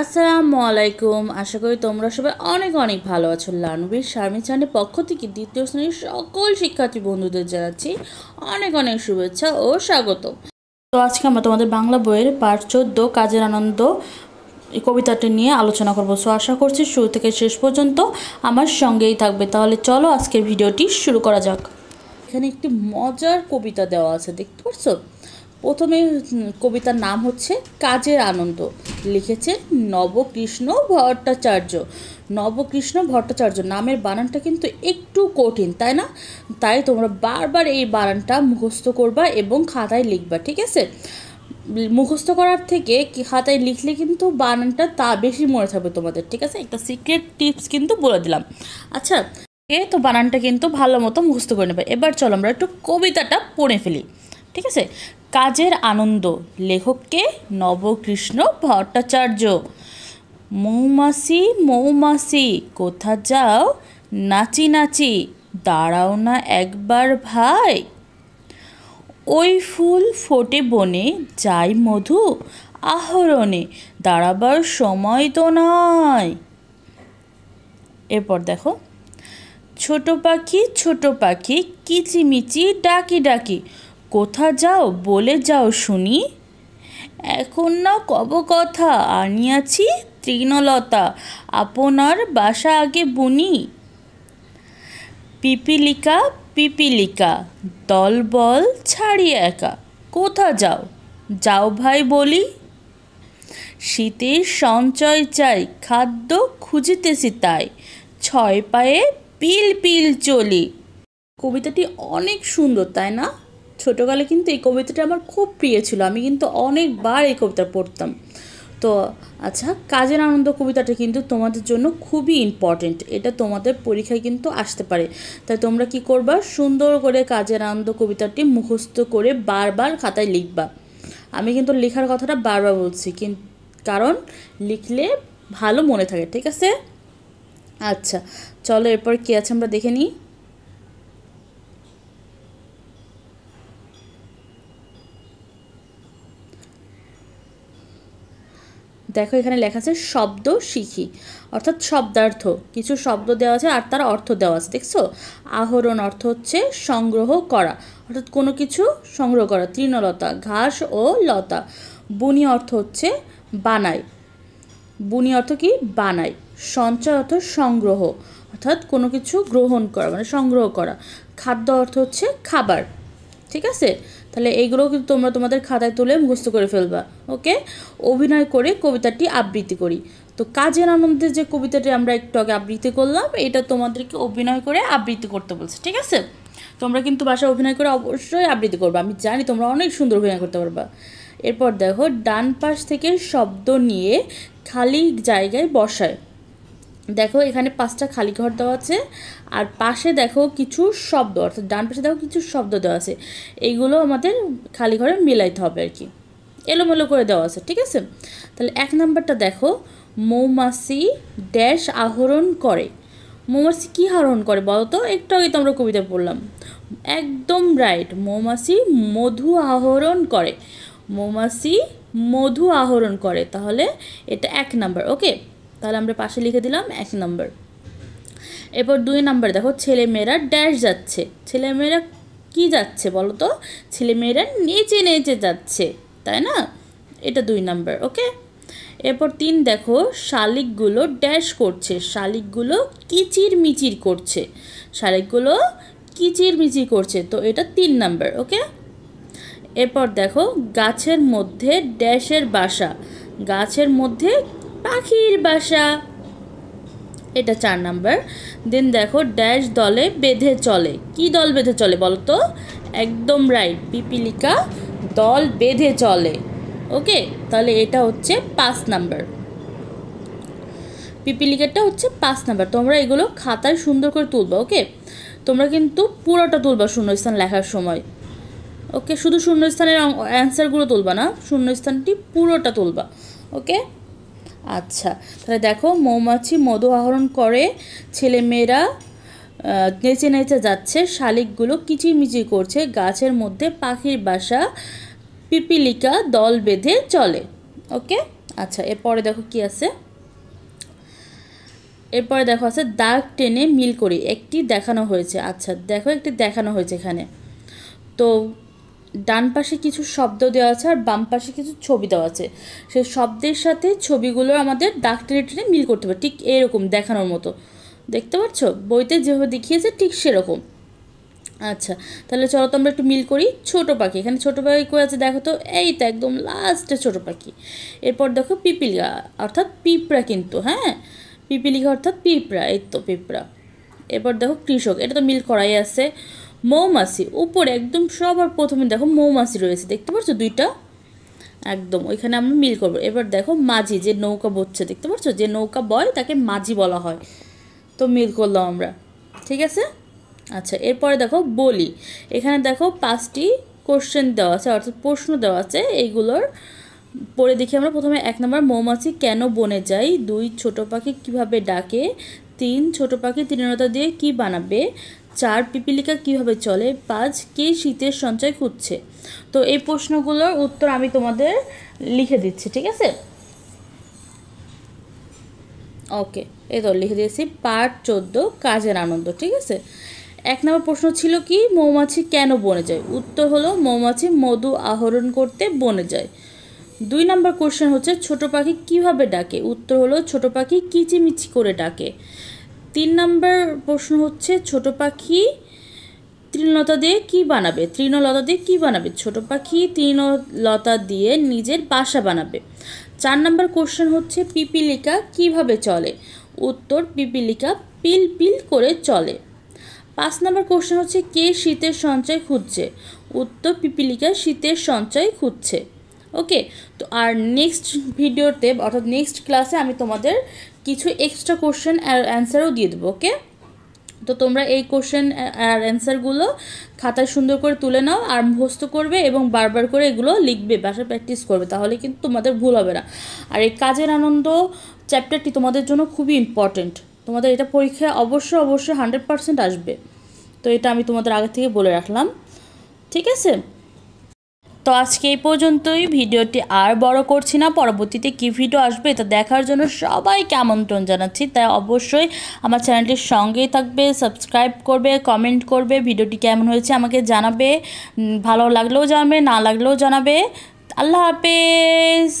আসসালামু আলাইকুম। আশা করি তোমরা সবাই অনেক অনেক ভালো আছো। লানুবীর শারমিন চ্যানেলের পক্ষ থেকে দ্বিতীয় শ্রেণীর সকল শিক্ষার্থী বন্ধুদের জানাচ্ছি অনেক অনেক শুভেচ্ছা ও স্বাগত। তো আজকে আমরা তোমাদের বাংলা বইয়ের পাঠ 14 কাজের আনন্দ এই কবিতাটি নিয়ে আলোচনা করবো। সো আশা করছি শুরু থেকে শেষ পর্যন্ত আমার সঙ্গেই থাকবে। তাহলে চলো আজকের ভিডিওটি শুরু করা যাক। এখানে একটি মজার কবিতা দেওয়া আছে, দেখতে পাচ্ছ। প্রথমে কবিতার নাম হচ্ছে কাজের আনন্দ, লিখেছেন নবকৃষ্ণ ভট্টাচার্য। নবকৃষ্ণ ভট্টাচার্য নামের বানানটা কিন্তু একটু কঠিন, তাই না? তাই তোমরা বারবার এই বানানটা মুখস্থ করবা এবং খাতায় লিখবা, ঠিক আছে? মুখস্থ করার থেকে খাতায় লিখলে কিন্তু বানানটা তা বেশি মনে থাকবে তোমাদের, ঠিক আছে? একটা সিক্রেট টিপস কিন্তু বলে দিলাম। আচ্ছা, তো বানানটা কিন্তু ভালো মতো মুখস্থ করে নেবে। এবার চলো আমরা একটু কবিতাটা পড়ে ফেলি, ঠিক আছে? কাজের আনন্দ, লেখককে নবকৃষ্ণ ভট্টাচার্য। মৌমাছি মৌমাছি কোথা যাও, নাচি নাচি দাঁড়াও না একবার ভাই। ওই ফুল ফোটে বনে, যাই মধু আহরণে, দাঁড়াবার সময় তো নয়। এরপর দেখো, ছোট পাখি কিচিমিচি ডাকি ডাকি, কোথা যাও বলে যাও শুনি। এখন না কব কথা আনিয়াছি তৃণলতা, আপনার বাসা আগে বুনি। পিপিলিকা দলবল ছাড়ি একা, কোথা যাও যাও ভাই বলি। শীতের সঞ্চয় চাই খাদ্য খুঁজিতেছি তাই, ছয় পায়ে পিল পিল চলি। কবিতাটি অনেক সুন্দর, তাই না? ছোটোকালে কিন্তু এই কবিতাটা আমার খুব প্রিয় ছিল, আমি কিন্তু অনেকবার এই কবিতা পড়তাম। তো আচ্ছা, কাজের আনন্দ কবিতাটা কিন্তু তোমাদের জন্য খুবই ইম্পর্টেন্ট, এটা তোমাদের পরীক্ষায় কিন্তু আসতে পারে। তাই তোমরা কি করবা, সুন্দর করে কাজের আনন্দ কবিতাটি মুখস্থ করে বারবার খাতায় লিখবা। আমি কিন্তু লেখার কথাটা বারবার বলছি, কারণ লিখলে ভালো মনে থাকে, ঠিক আছে? আচ্ছা চলো এরপর কী আছে আমরা দেখে নিই। দেখো এখানে লেখা আছে শব্দ শিখি, অর্থাৎ শব্দার্থ, কিছু শব্দ দেওয়া আছে আর তার অর্থ দেওয়া আছে, দেখছো? আহরণ অর্থ হচ্ছে সংগ্রহ করা, অর্থাৎ কোনো কিছু সংগ্রহ করা। তৃণলতা ঘাস ও লতা। বুনি অর্থ হচ্ছে বানাই, বুনি অর্থ কি বানাই। সঞ্চয় অর্থ সংগ্রহ, অর্থাৎ কোনো কিছু গ্রহণ করা মানে সংগ্রহ করা। খাদ্য অর্থ হচ্ছে খাবার, ঠিক আছে? তাহলে এইগুলো কিন্তু তোমরা তোমাদের খাতায় তুলে মুখস্থ করে ফেলবা, ওকে? অভিনয় করে কবিতাটি আবৃত্তি করি। তো কাজের আনন্দের যে কবিতাটি আমরা একটু আগে আবৃত্তি করলাম, এটা তোমাদেরকে অভিনয় করে আবৃত্তি করতে বলছে, ঠিক আছে? তোমরা কিন্তু বাসায় অভিনয় করে অবশ্যই আবৃত্তি করবে, আমি জানি তোমরা অনেক সুন্দর অভিনয় করতে পারবা। এরপর দেখো, ডান পাশ থেকে শব্দ নিয়ে খালি জায়গায় বসায়। দেখো এখানে 5টা খালি ঘর দেওয়া আছে, আর পাশে দেখো কিছু শব্দ, অর্থাৎ ডান পাশে দেখো কিছু শব্দ দেওয়া আছে, এইগুলো আমাদের খালি ঘরে মিলাইতে হবে আর কি, এলোমেলো করে দেওয়া আছে, ঠিক আছে? তাহলে 1 নাম্বারটা দেখো, মৌমাছি ড্যাশ আহরণ করে। মৌমাছি কী আহরণ করে বলো তো? একটু আগে তো আমরা কবিতা পড়লাম, একদম রাইট, মৌমাছি মধু আহরণ করে। মৌমাছি মধু আহরণ করে, তাহলে এটা 1 নাম্বার, ওকে? তাহলে আমরা পাশে লিখে দিলাম 1 নাম্বার। এরপর 2 নাম্বার দেখো, ছেলেমেয়েরা ড্যাশ যাচ্ছে। ছেলেমেয়েরা কি যাচ্ছে বলো তো? ছেলেমেয়েরা নেচে নেচে যাচ্ছে, তাই না? এটা 2 নাম্বার, ওকে? এরপর 3 দেখো, শালিকগুলো ড্যাশ করছে। শালিকগুলো কিচির মিচির করছে। শালিকগুলো কিচির মিচির করছে, তো এটা 3 নাম্বার, ওকে? এরপর দেখো, গাছের মধ্যে ড্যাশের বাসা। গাছের মধ্যে পাখির বাসা, এটা 4 নাম্বার। দেন দেখো, ড্যাশ দলে বেঁধে চলে। কি দল বেঁধে চলে বলো তো? একদম রাইট, পিপিলিকা দল বেঁধে চলে, ওকে? তাহলে এটা হচ্ছে 5 নাম্বার। পিপিলিকাটা হচ্ছে 5 নাম্বার। তোমরা এগুলো খাতায় সুন্দর করে তুলবা, ওকে? তোমরা কিন্তু পুরোটা তুলবা শূন্যস্থান লেখার সময়, ওকে? শুধু শূন্যস্থানের অ্যান্সারগুলো তুলবা না, শূন্যস্থানটি পুরোটা তুলবা, ওকে? আচ্ছা, তাহলে দেখো, মৌমাছি মধু আহরণ করে, ছেলেমেয়েরা নেচে নেচে যাচ্ছে, শালিকগুলো কিচিরমিচির করছে, গাছের মধ্যে পাখির বাসা, পিপিলিকা দল বেঁধে চলে, ওকে? আচ্ছা, এরপরে দেখো কি আছে, এরপরে দেখো আছে দাগ টেনে মিল করি, একটি দেখানো হয়েছে। আচ্ছা দেখো, একটি দেখানো হয়েছে এখানে। তো ডান পাশে কিছু শব্দ দেওয়া আছে আর বাম পাশে কিছু ছবি দেওয়া আছে। সেই শব্দের সাথে ছবিগুলো আমাদের দাগ টেনে টেনে মিল করতে হবে, ঠিক এরকম দেখানোর মতো। দেখতে পাচ্ছ বইতে যেভাবে দেখিয়েছে ঠিক সেরকম। আচ্ছা তাহলে চলো তো আমরা একটু মিল করি। ছোট পাখি, এখানে ছোট পাখি কই আছে দেখো তো, এই তো একদম লাস্টে ছোট পাখি। এরপর দেখো পিপিলিকা অর্থাৎ পিঁপড়া, কিন্তু হ্যাঁ পিপিলিকা অর্থাৎ পিঁপড়া, এই তো পিঁপড়া। এরপর দেখো কৃষক, এটা তো মিল করাই আছে। মৌমাছি উপরে একদম সবার প্রথমে দেখো মৌমাছি রয়েছে, দেখতে পাচ্ছ দুইটা, একদম ওইখানে আমরা মিল করবো। এবার দেখো মাঝি, যে নৌকা বচ্ছে, দেখতে পাচ্ছ যে নৌকা বয় তাকে মাঝি বলা হয়, তো মিল করলাম আমরা, ঠিক আছে। আচ্ছা এরপরে দেখো বলি, এখানে দেখো 5টি কোশ্চেন দেওয়া আছে অর্থাৎ প্রশ্ন দেওয়া আছে, এইগুলোর পরে দেখি আমরা। প্রথমে 1 নম্বর, মৌমাছি কেন বনে যায়? 2 ছোট পাখি কিভাবে ডাকে? 3 ছোট পাখি তৃণলতা দিয়ে কি বানাবে? 4 পিপিলিকা কিভাবে চলে? 5 কে শীতের সঞ্চয় খুঁজছে? তো এই প্রশ্নগুলোর উত্তর আমি তোমাদের লিখে দিচ্ছি, ঠিক আছে। ওকে, এই তো লিখে দিয়েছি, পার্ট 14 কাজের আনন্দ, ঠিক আছে। 1 নম্বর প্রশ্ন ছিল কি, মৌমাছি কেন বনে যায়? উত্তর হলো মৌমাছি মধু আহরণ করতে বনে যায়। 2 নম্বর কোশ্চেন হচ্ছে ছোট পাখি কিভাবে ডাকে? উত্তর হলো ছোট পাখি কিচিমিচি করে ডাকে। 3 নম্বর প্রশ্ন হচ্ছে ছোট পাখি তৃণলতা দিয়ে কি বানাবে? তৃণলতা দিয়ে কি বানাবে? ছোট পাখি তৃণলতা দিয়ে নিজের বাসা বানাবে। 4 নম্বর কোশ্চেন হচ্ছে পিপিলিকা কিভাবে চলে? উত্তর পিপিলিকা পিল পিল করে চলে। 5 নম্বর কোশ্চেন হচ্ছে কে শীতের সঞ্চয় খুঁজছে? উত্তর পিপিলিকা শীতের সঞ্চয় খুঁজছে। ওকে, তো আর নেক্সট ভিডিওতে অর্থাৎ নেক্সট ক্লাসে আমি তোমাদের কিছু এক্সট্রা কোশ্চেন আর অ্যান্সারও দিয়ে দেবো। ওকে, তো তোমরা এই কোশ্চেন আর অ্যান্সারগুলো খাতায় সুন্দর করে তুলে নাও আর মুখস্থ করবে এবং বারবার করে এগুলো লিখবে, বাসায় প্র্যাকটিস করবে, তাহলে কিন্তু তোমাদের ভুল হবে না। আর এই কাজের আনন্দ চ্যাপ্টারটি তোমাদের জন্য খুবই ইম্পর্টেন্ট, তোমাদের এটা পরীক্ষায় অবশ্যই 100% আসবে। তো এটা আমি তোমাদের আগে থেকে বলে রাখলাম, ঠিক আছে। তো আজকে এই পর্যন্তই, ভিডিওটি আর বড় করছি না। পরবর্তীতে কী ভিডিও আসবে এটা দেখার জন্য সবাইকে আমন্ত্রণ জানাচ্ছি, তাই অবশ্যই আমার চ্যানেলটির সঙ্গেই থাকবে, সাবস্ক্রাইব করবে, কমেন্ট করবে, ভিডিওটি কেমন হয়েছে আমাকে জানাবে, ভালো লাগলেও জানাবে, না লাগলেও জানাবে। আল্লাহ হাফেজ।